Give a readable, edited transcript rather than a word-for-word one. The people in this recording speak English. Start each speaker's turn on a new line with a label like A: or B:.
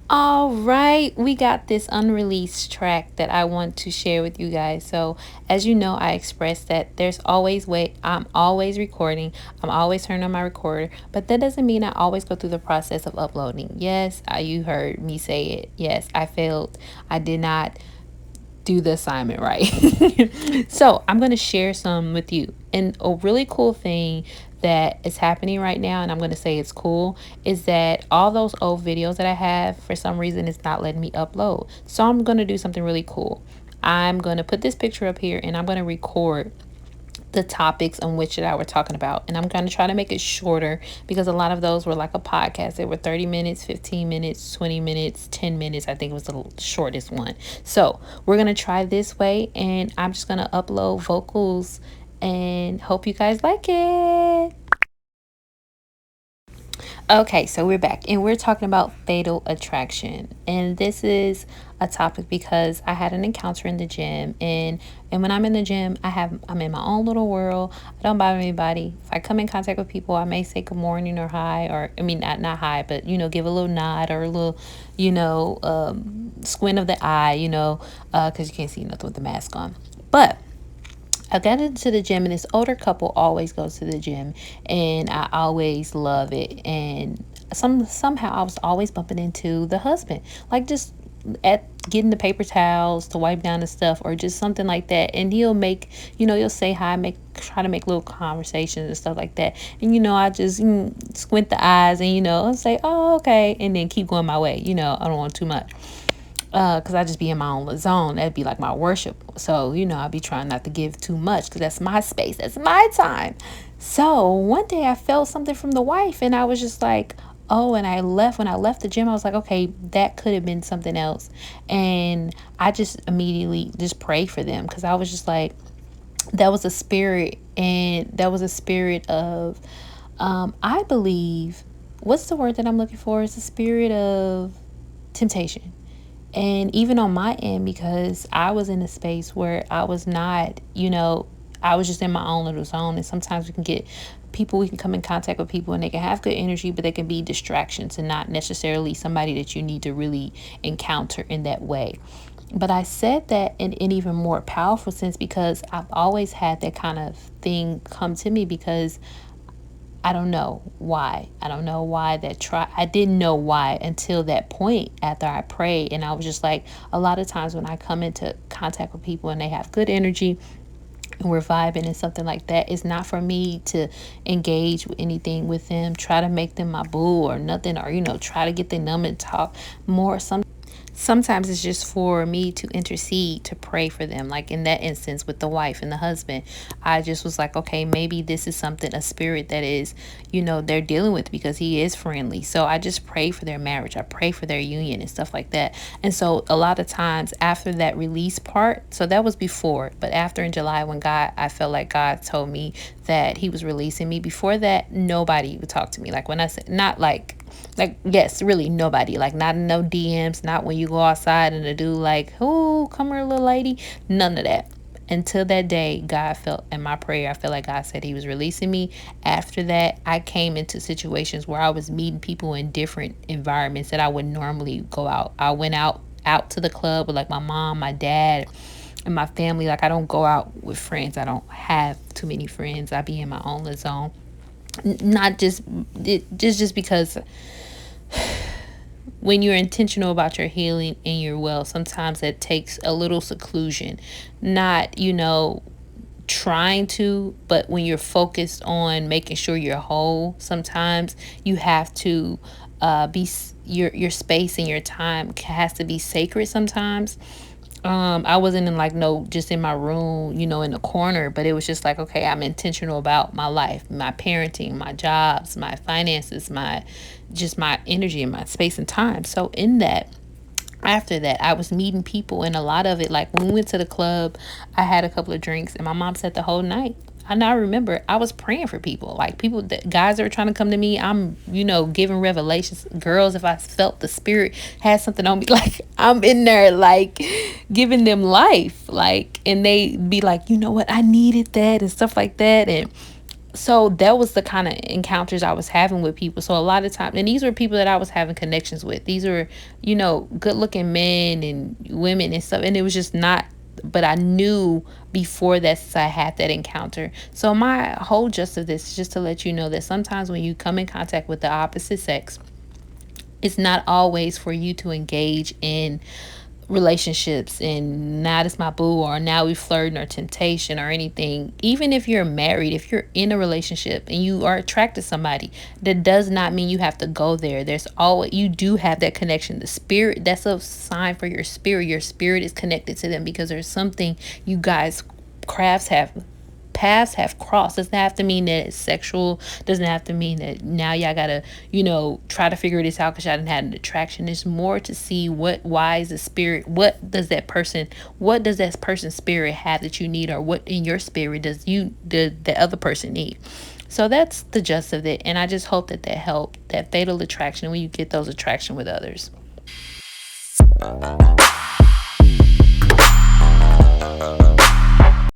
A: All right, we got this unreleased track that I want to share with you guys. So, as you know, I expressed that there's always I'm always recording. I'm always turning on my recorder, but that doesn't mean I always go through the process of uploading. Yes, you heard me say it. Yes, I failed. I did not do the assignment right. So I'm going to share some with you. And a really cool thing that is happening right now, and I'm going to say it's cool, is that all those old videos that I have, for some reason, it's not letting me upload. So I'm going to do something really cool. I'm going to put this picture up here and I'm going to record the topics on which that I were talking about. And I'm going to try to make it shorter because a lot of those were like a podcast. They were 30 minutes, 15 minutes, 20 minutes, 10 minutes. I think it was the shortest one. So we're going to try this way. And I'm just going to upload vocals and hope you guys like it. Okay, so we're back and we're talking about fatal attraction. And this is a topic because I had an encounter in the gym, and when I'm in the gym, I'm in my own little world. I don't bother anybody. If I come in contact with people, I may say good morning or hi, or I mean not hi, but give a little nod or a little, squint of the eye, because you can't see nothing with the mask on. But I got into the gym, and this older couple always goes to the gym, and I always love it. And somehow I was always bumping into the husband, like just at getting the paper towels to wipe down the stuff or just something like that. And he'll make, he'll say hi, try to make little conversations and stuff like that. And I just squint the eyes and I'll say, oh, okay, and then keep going my way. I don't want too much. Because I just be in my own little zone. That'd be like my worship. So, I'd be trying not to give too much because that's my space. That's my time. So one day I felt something from the wife and I was just like, oh, and when I left the gym, I was like, okay, that could have been something else. And I just immediately just prayed for them because I was just like, that was a spirit. And that was a spirit of, I believe, what's the word that I'm looking for? It's a spirit of temptation. And even on my end, because I was in a space where I was not, I was just in my own little zone. And sometimes we can come in contact with people and they can have good energy, but they can be distractions and not necessarily somebody that you need to really encounter in that way. But I said that in an even more powerful sense because I've always had that kind of thing come to me because I don't know why. I don't know why I didn't know why until that point after I prayed. And I was just like, a lot of times when I come into contact with people and they have good energy and we're vibing and something like that, it's not for me to engage with anything with them, try to make them my boo or nothing, or, try to get them numb and talk more. Sometimes it's just for me to intercede, to pray for them. Like in that instance with the wife and the husband, I just was like, okay, maybe this is something, a spirit that is, they're dealing with because he is friendly. So I just pray for their marriage. I pray for their union and stuff like that. And so a lot of times after that release part, so that was before, but after in July when I felt like God told me that he was releasing me. Before that, nobody would talk to me. Like when I said, not like yes, really nobody, like not in no DMs, not when you go outside and the dude like, oh, come here little lady, none of that. Until that day, God felt in my prayer, I felt like God said he was releasing me. After that, I came into situations where I was meeting people in different environments that I would normally go out. I went out to the club with like my mom, my dad, and my family. Like I don't go out with friends. I don't have too many friends. I be in my own little zone. Not just because when you're intentional about your healing and your wealth, sometimes that takes a little seclusion. Not, trying to, but when you're focused on making sure you're whole, sometimes you have to be your space and your time has to be sacred sometimes. I wasn't in like no just in my room, in the corner, but it was just like, okay, I'm intentional about my life, my parenting, my jobs, my finances, my energy and my space and time. So in that, after that, I was meeting people, and a lot of it, like when we went to the club, I had a couple of drinks and my mom said the whole night. And I remember I was praying for people, like people that guys that were trying to come to me. I'm, giving revelations. Girls, if I felt the spirit had something on me, like I'm in there, like giving them life, like, and they be like, you know what, I needed that and stuff like that. And So that was the kind of encounters I was having with people. So a lot of times, and these were people that I was having connections with. These were, good looking men and women and stuff. And it was just not, but I knew before that, since I had that encounter. So my whole gist of this is just to let you know that sometimes when you come in contact with the opposite sex, it's not always for you to engage in relationships and now this my boo, or now we flirting, or temptation, or anything. Even if you're married, if you're in a relationship and you are attracted to somebody, that does not mean you have to go there. There's always, you do have that connection. The spirit, that's a sign for your spirit is connected to them, because there's something you guys crafts have, paths have crossed. Doesn't have to mean that it's sexual. Doesn't have to mean that now y'all gotta, try to figure this out because y'all didn't have an attraction. It's more to see why is the spirit, what does that person's spirit have that you need, or what in your spirit the other person need. So that's the gist of it, and I just hope that helped, that fatal attraction, when you get those attraction with others.